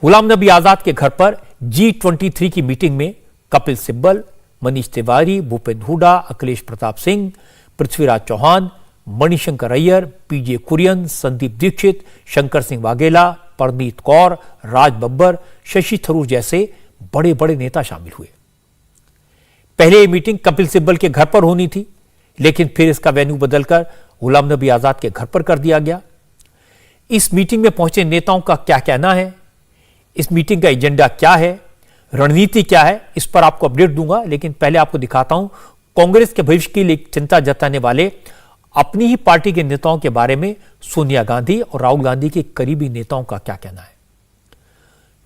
गुलाम नबी आजाद के घर पर G23 की मीटिंग में कपिल सिब्बल, मनीष तिवारी, भूपेंद्र हुड्डा, अखिलेश प्रताप सिंह, पृथ्वीराज चौहान, मणिशंकर अय्यर, पीजे कुरियन, संदीप दीक्षित, शंकर सिंह वाघेला, परनीत कौर, राज बब्बर, शशि थरूर जैसे बड़े बड़े नेता शामिल हुए। पहले यह मीटिंग कपिल सिब्बल के घर पर होनी थी, लेकिन फिर इसका वेन्यू बदलकर गुलाम नबी आजाद के घर पर कर दिया गया। इस मीटिंग में पहुंचे नेताओं का क्या कहना है, इस मीटिंग का एजेंडा क्या है, रणनीति क्या है, इस पर आपको अपडेट दूंगा। लेकिन पहले आपको दिखाता हूं कांग्रेस के भविष्य की लिए चिंता जताने वाले अपनी ही पार्टी के नेताओं के बारे में सोनिया गांधी और राहुल गांधी के करीबी नेताओं का क्या कहना है।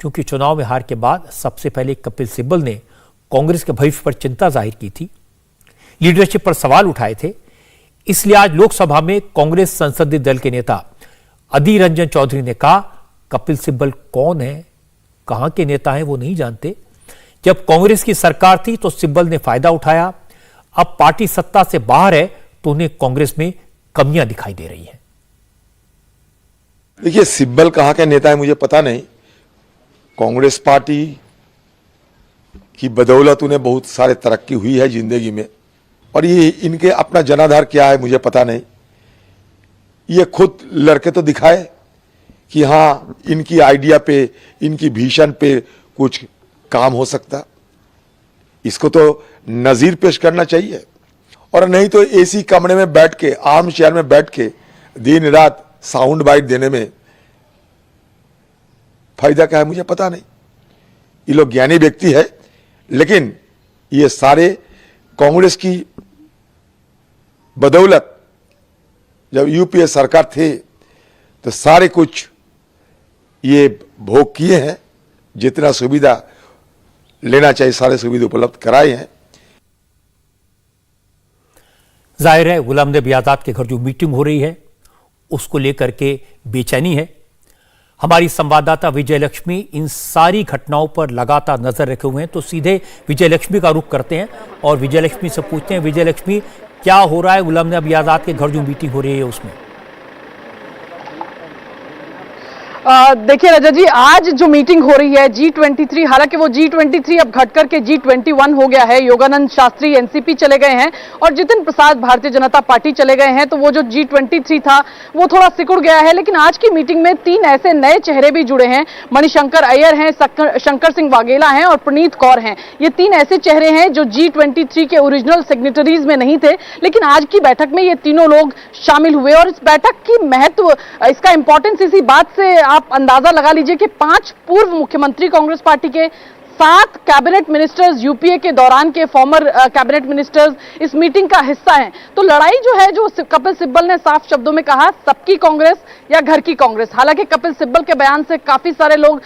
क्योंकि चुनाव में हार के बाद सबसे पहले कपिल सिब्बल ने कांग्रेस के भविष्य पर चिंता जाहिर की थी, लीडरशिप पर सवाल उठाए थे। इसलिए आज लोकसभा में कांग्रेस संसदीय दल के नेता अधीर रंजन चौधरी ने कहा, कपिल सिब्बल कौन है, कहां के नेता हैं वो नहीं जानते। जब कांग्रेस की सरकार थी तो सिब्बल ने फायदा उठाया, अब पार्टी सत्ता से बाहर है तो उन्हें कांग्रेस में कमियां दिखाई दे रही हैं। देखिए, सिब्बल कहां के नेता है मुझे पता नहीं। कांग्रेस पार्टी की बदौलत उन्हें बहुत सारे तरक्की हुई है जिंदगी में, और ये इनके अपना जनाधार क्या है मुझे पता नहीं। ये खुद लड़के तो दिखाए कि हां इनकी आइडिया पे, इनकी विजन पे कुछ काम हो सकता, इसको तो नजीर पेश करना चाहिए। और नहीं तो एसी कमरे में बैठ के, आर्म चेयर में बैठ के दिन रात साउंड बाइट देने में फायदा क्या है मुझे पता नहीं। ये लोग ज्ञानी व्यक्ति है, लेकिन ये सारे कांग्रेस की बदौलत जब यूपीए सरकार थे तो सारे कुछ ये भोग किए हैं, जितना सुविधा लेना चाहिए सारे सुविधा उपलब्ध कराए हैं। जाहिर है गुलाम नबी आजाद के घर जो मीटिंग हो रही है उसको लेकर के बेचैनी है। हमारी संवाददाता विजय लक्ष्मी इन सारी घटनाओं पर लगातार नजर रखे हुए हैं, तो सीधे विजय लक्ष्मी का रुख करते हैं और विजय लक्ष्मी से पूछते हैं, विजय लक्ष्मी क्या हो रहा है गुलाम नबी आजाद के घर जो मीटिंग हो रही है उसमें? देखिए रजत जी, आज जो मीटिंग हो रही है G23, हालांकि वो G23 अब घट करके G21 हो गया है। योगानंद शास्त्री एनसीपी चले गए हैं और जितिन प्रसाद भारतीय जनता पार्टी चले गए हैं, तो वो जो G23 था वो थोड़ा सिकुड़ गया है। लेकिन आज की मीटिंग में 3 ऐसे नए चेहरे भी जुड़े हैं। मणिशंकर अय्यर हैं, शंकर सिंह वाघेला हैं और परनीत कौर हैं। ये 3 ऐसे चेहरे हैं जो G23 के ओरिजिनल सिग्नेटरीज में नहीं थे, लेकिन आज की बैठक में ये तीनों लोग शामिल हुए। और इस बैठक की महत्व, इसका इंपॉर्टेंस इसी बात से आप अंदाजा लगा लीजिए कि 5 पूर्व मुख्यमंत्री कांग्रेस पार्टी के, 7 कैबिनेट मिनिस्टर्स, यूपीए के दौरान के फॉर्मर कैबिनेट मिनिस्टर्स इस मीटिंग का हिस्सा हैं। तो लड़ाई जो है, जो कपिल सिब्बल ने साफ शब्दों में कहा, सबकी कांग्रेस या घर की कांग्रेस। हालांकि कपिल सिब्बल के बयान से काफी सारे लोग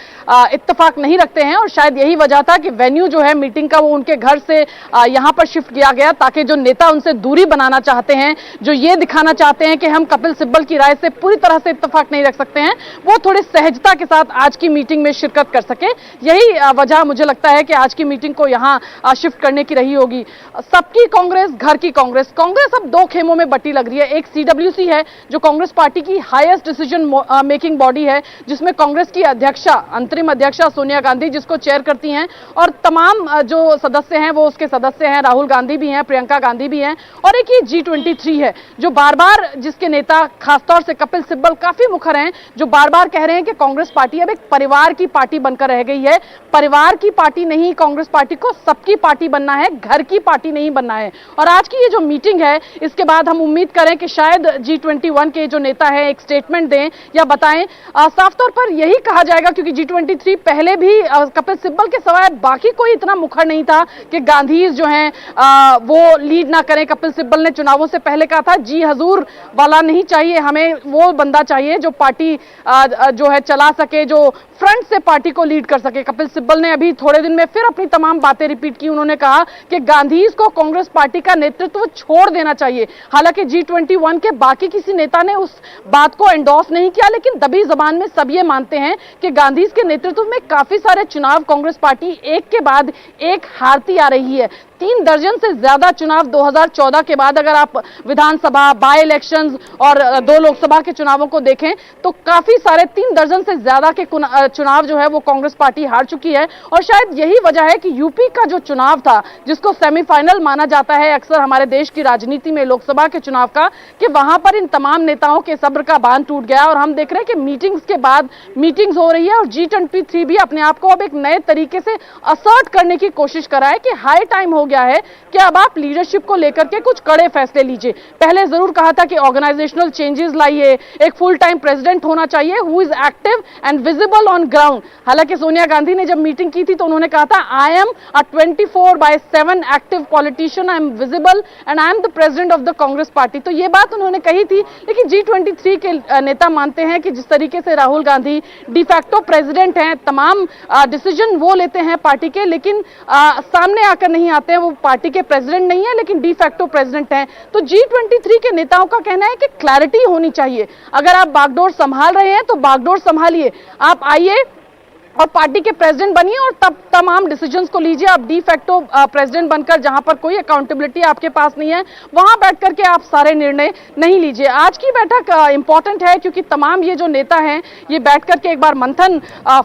इत्तेफाक नहीं रखते हैं और शायद यही वजह था कि वेन्यू जो है मीटिंग का वो उनके घर से यहां पर शिफ्ट किया गया, ताकि जो नेता उनसे दूरी बनाना चाहते हैं, जो ये दिखाना चाहते हैं कि हम कपिल सिब्बल की राय से पूरी तरह से इत्तेफाक नहीं रख सकते हैं, वो थोड़ी सहजता के साथ आज की मीटिंग में शिरकत कर सके। यही वजह मुझे लगता है कि आज की मीटिंग को यहां शिफ्ट करने की रही होगी। सबकी कांग्रेस, घर की कांग्रेस। कांग्रेस अब 2 खेमों में बटी लग रही है। एक सीडब्ल्यूसी है जो कांग्रेस पार्टी की हाईएस्ट डिसीजन मेकिंग बॉडी है, जिसमें कांग्रेस की अध्यक्षा, अंतरिम अध्यक्षा सोनिया गांधी जिसको चेयर करती हैं, और तमाम जो सदस्य हैं वो उसके सदस्य हैं। राहुल गांधी भी हैं, प्रियंका गांधी भी हैं। और एक ये G23 है जो बार बार, जिसके नेता खासतौर से कपिल सिब्बल काफी मुखर हैं, जो बार बार कह रहे हैं कि कांग्रेस पार्टी अब एक परिवार की पार्टी बनकर रह गई है। परिवार की पार्टी नहीं, कांग्रेस पार्टी को सबकी पार्टी बनना है, घर की पार्टी नहीं बनना है। और आज की ये जो मीटिंग है, इसके बाद हम उम्मीद करें कि शायद G21 के जो नेता हैं एक स्टेटमेंट दें या बताएं। साफ तौर पर यही कहा जाएगा, क्योंकि G23 पहले भी कपिल सिब्बल के सवाए बाकी कोई इतना मुखर नहीं था कि गांधीज जो हैं वो लीड ना करें। कपिल सिब्बल ने चुनावों से पहले कहा था, जी हजूर वाला नहीं चाहिए, हमें वो बंदा चाहिए जो पार्टी जो है चला सके, जो फ्रंट से पार्टी को लीड कर सके। कपिल सिब्बल ने अभी थोड़े दिन में फिर अपनी तमाम बातें रिपीट की। उन्होंने कहा कि गांधीज को कांग्रेस पार्टी का नेतृत्व छोड़ देना चाहिए। हालांकि G21 के बाकी किसी नेता ने उस बात को एंडोर्स नहीं किया, लेकिन दबी जबान में सब ये मानते हैं कि गांधीज के नेतृत्व में काफी सारे चुनाव कांग्रेस पार्टी एक के बाद एक हारती आ रही है। 3 दर्जन से ज्यादा चुनाव 2014 के बाद अगर आप विधानसभा, बाय इलेक्शंस और 2 लोकसभा के चुनावों को देखें तो काफी सारे 3 दर्जन से ज्यादा के चुनाव जो है वो कांग्रेस पार्टी हार चुकी है। और शायद यही वजह है कि यूपी का जो चुनाव था, जिसको सेमीफाइनल माना जाता है अक्सर हमारे देश की राजनीति में लोकसभा के चुनाव का, कि वहां पर इन तमाम नेताओं के सब्र का बांध टूट गया। और हम देख रहे हैं कि मीटिंग्स के बाद मीटिंग्स हो रही है और G23 भी अपने आप को अब एक नए तरीके से असर्ट करने की कोशिश कर रहा है कि हाई टाइम हो गया है कि अब आप लीडरशिप को लेकर के कुछ कड़े फैसले लीजिए। पहले जरूर कहा था कि ऑर्गेनाइजेशनल चेंजेस लाइए, एक फुल टाइम प्रेसिडेंट होना चाहिए who is active and visible on ground. हालांकि सोनिया गांधी ने जब मीटिंग की थी तो उन्होंने कहा था I am a 24/7 active politician, I am visible and I am the president of the Congress party. तो ये बात उन्होंने कही थी, लेकिन G23 के नेता मानते हैं कि जिस तरीके से राहुल गांधी डिफैक्टो प्रेसिडेंट हैं, तमाम डिसीजन वो लेते हैं पार्टी के, लेकिन सामने आकर नहीं आते हैं, वो पार्टी के प्रेसिडेंट नहीं है लेकिन डिफैक्टो प्रेसिडेंट हैं। तो G23 के नेताओं का कहना है कि क्लैरिटी होनी चाहिए। अगर आप बागडोर संभाल रहे हैं तो बागडोर संभालिए, आप आइए और पार्टी के प्रेसिडेंट बनिए और तब तमाम डिसीजंस को लीजिए। आप डी फैक्टो प्रेसिडेंट बनकर, जहां पर कोई अकाउंटेबिलिटी आपके पास नहीं है, वहां बैठ करके आप सारे निर्णय नहीं लीजिए। आज की बैठक इंपॉर्टेंट है क्योंकि तमाम ये जो नेता हैं ये बैठ करके एक बार मंथन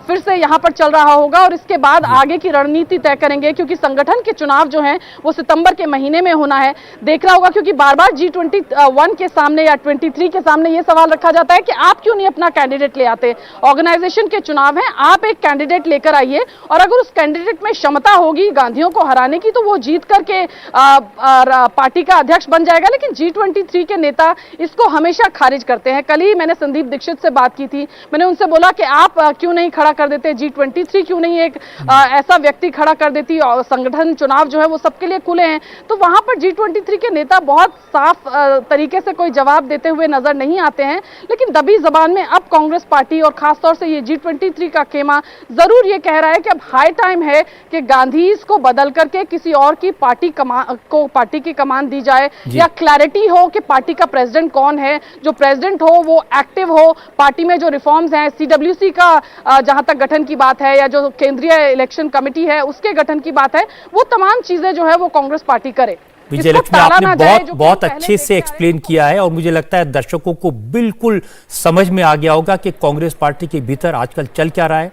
फिर से यहां पर चल रहा होगा और इसके बाद आगे की रणनीति तय करेंगे, क्योंकि संगठन के चुनाव जो है वो सितंबर के महीने में होना है। देखना होगा, क्योंकि बार बार G21 के सामने या 23 के सामने ये सवाल रखा जाता है कि आप क्यों नहीं अपना कैंडिडेट ले आते। ऑर्गेनाइजेशन के चुनाव है, आप एक कैंडिडेट लेकर आइए और अगर उस कैंडिडेट में क्षमता होगी गांधियों को हराने की तो वो जीत करके पार्टी का अध्यक्ष बन जाएगा। लेकिन G23 के नेता इसको हमेशा खारिज करते हैं। कल ही मैंने संदीप दीक्षित से बात की थी, मैंने उनसे बोला कि आप क्यों नहीं खड़ा कर देते G23, क्यों नहीं एक ऐसा व्यक्ति खड़ा कर देती, और संगठन चुनाव जो है वो सबके लिए खुले हैं। तो वहां पर G23 के नेता बहुत साफ तरीके से कोई जवाब देते हुए नजर नहीं आते हैं, लेकिन दबी जबान में अब कांग्रेस पार्टी और खासतौर से ये G23 का खेमा जरूर ये कह रहा है कि अब हाई टाइम है कि गांधी को बदल करके किसी और की पार्टी की कमान दी जाए, या क्लैरिटी हो कि पार्टी का प्रेसिडेंट कौन है, जो प्रेसिडेंट हो वो एक्टिव हो, पार्टी में जो रिफॉर्म्स हैं, CWC का जहां तक गठन की बात है या जो केंद्रीय इलेक्शन कमेटी है उसके गठन की बात है, वो तमाम चीजें जो है वो कांग्रेस पार्टी करे। विजय लक्ष्मी, आपने बहुत अच्छे से एक्सप्लेन किया है और मुझे लगता है दर्शकों को बिल्कुल समझ में आ गया होगा कि कांग्रेस पार्टी के भीतर आजकल चल क्या रहा है।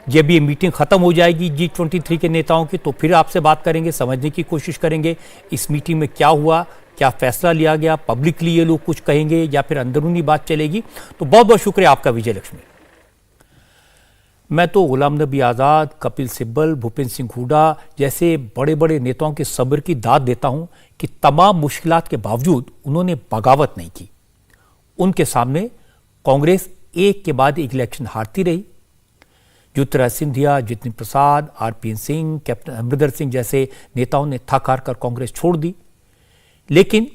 जब ये मीटिंग खत्म हो जाएगी G23 के नेताओं की तो फिर आपसे बात करेंगे, समझने की कोशिश करेंगे इस मीटिंग में क्या हुआ, क्या फैसला लिया गया, पब्लिकली ये लोग कुछ कहेंगे या फिर अंदरूनी बात चलेगी। तो बहुत बहुत शुक्रिया आपका विजय लक्ष्मी। मैं तो गुलाम नबी आज़ाद, कपिल सिब्बल, भूपेंद्र सिंह हुड्डा जैसे बड़े बड़े नेताओं के सब्र की दाद देता हूं कि तमाम मुश्किलात के बावजूद उन्होंने बगावत नहीं की। उनके सामने कांग्रेस एक के बाद एक इलेक्शन हारती रही। ज्योतिरादित्य सिंधिया, जितिन प्रसाद, RPN सिंह, कैप्टन अमरिंदर सिंह जैसे नेताओं ने थक हार कर कांग्रेस छोड़ दी। लेकिन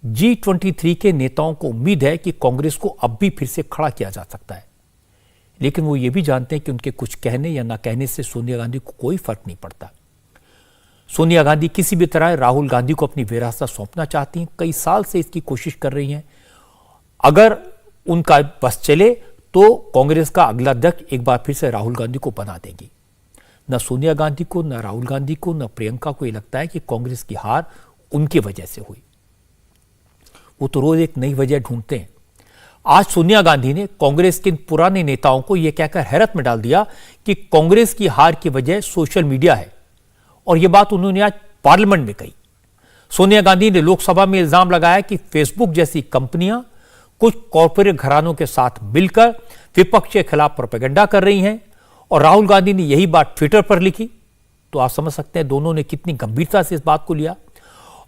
G23 के नेताओं को उम्मीद है कि कांग्रेस को अब भी फिर से खड़ा किया जा सकता है, लेकिन वो ये भी जानते हैं कि उनके कुछ कहने या ना कहने से सोनिया गांधी को कोई फर्क नहीं पड़ता। सोनिया गांधी किसी भी तरह राहुल गांधी को अपनी विरासत सौंपना चाहती हैं, कई साल से इसकी कोशिश कर रही हैं। अगर उनका बस चले तो कांग्रेस का अगला अध्यक्ष एक बार फिर से राहुल गांधी को बना देंगी। न सोनिया गांधी को, न राहुल गांधी को, न प्रियंका को ये लगता है कि कांग्रेस की हार उनकी वजह से हुई। वो तो रोज एक नई वजह ढूंढते हैं। आज सोनिया गांधी ने कांग्रेस के पुराने नेताओं को यह कहकर हैरत में डाल दिया कि कांग्रेस की हार की वजह सोशल मीडिया है, और यह बात उन्होंने आज पार्लियामेंट में कही। सोनिया गांधी ने लोकसभा में इल्जाम लगाया कि फेसबुक जैसी कंपनियां कुछ कॉर्पोरेट घरानों के साथ मिलकर विपक्ष के खिलाफ प्रोपेगेंडा कर रही हैं, और राहुल गांधी ने यही बात ट्विटर पर लिखी। तो आप समझ सकते हैं दोनों ने कितनी गंभीरता से इस बात को लिया।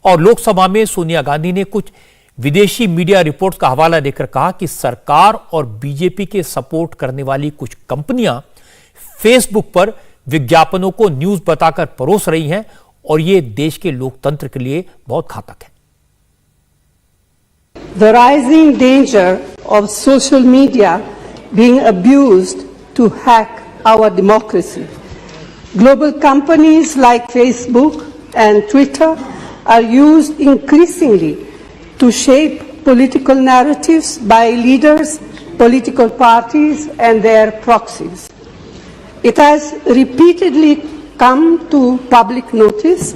और लोकसभा में सोनिया गांधी ने कुछ विदेशी मीडिया रिपोर्ट्स का हवाला देकर कहा कि सरकार और बीजेपी के सपोर्ट करने वाली कुछ कंपनियां फेसबुक पर विज्ञापनों को न्यूज बताकर परोस रही हैं, और यह देश के लोकतंत्र के लिए बहुत घातक है। The rising danger of social media being abused to hack our democracy. Global companies like Facebook and Twitter are used increasingly to shape political narratives by leaders, political parties and their proxies. It has repeatedly come to public notice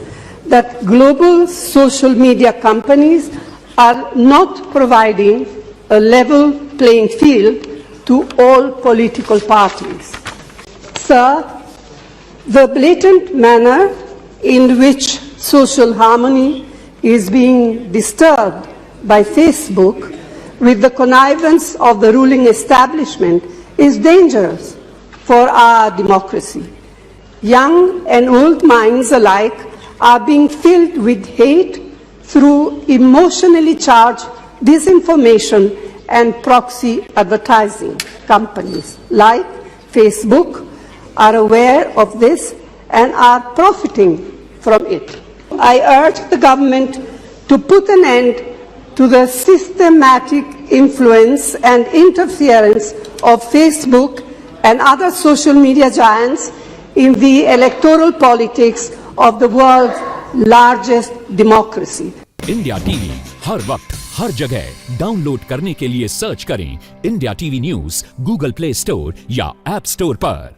that global social media companies are not providing a level playing field to all political parties. Sir, the blatant manner in which social harmony is being disturbed by Facebook with the connivance of the ruling establishment is dangerous for our democracy. Young and old minds alike are being filled with hate through emotionally charged disinformation and proxy advertising. Companies like Facebook are aware of this and are profiting from it. I urge the government to put an end to the systematic influence and interference of Facebook and other social media giants in the electoral politics of the world's largest democracy. India TV हर वक्त हर जगह download करने के लिए search करें India TV news Google play store या app store पर।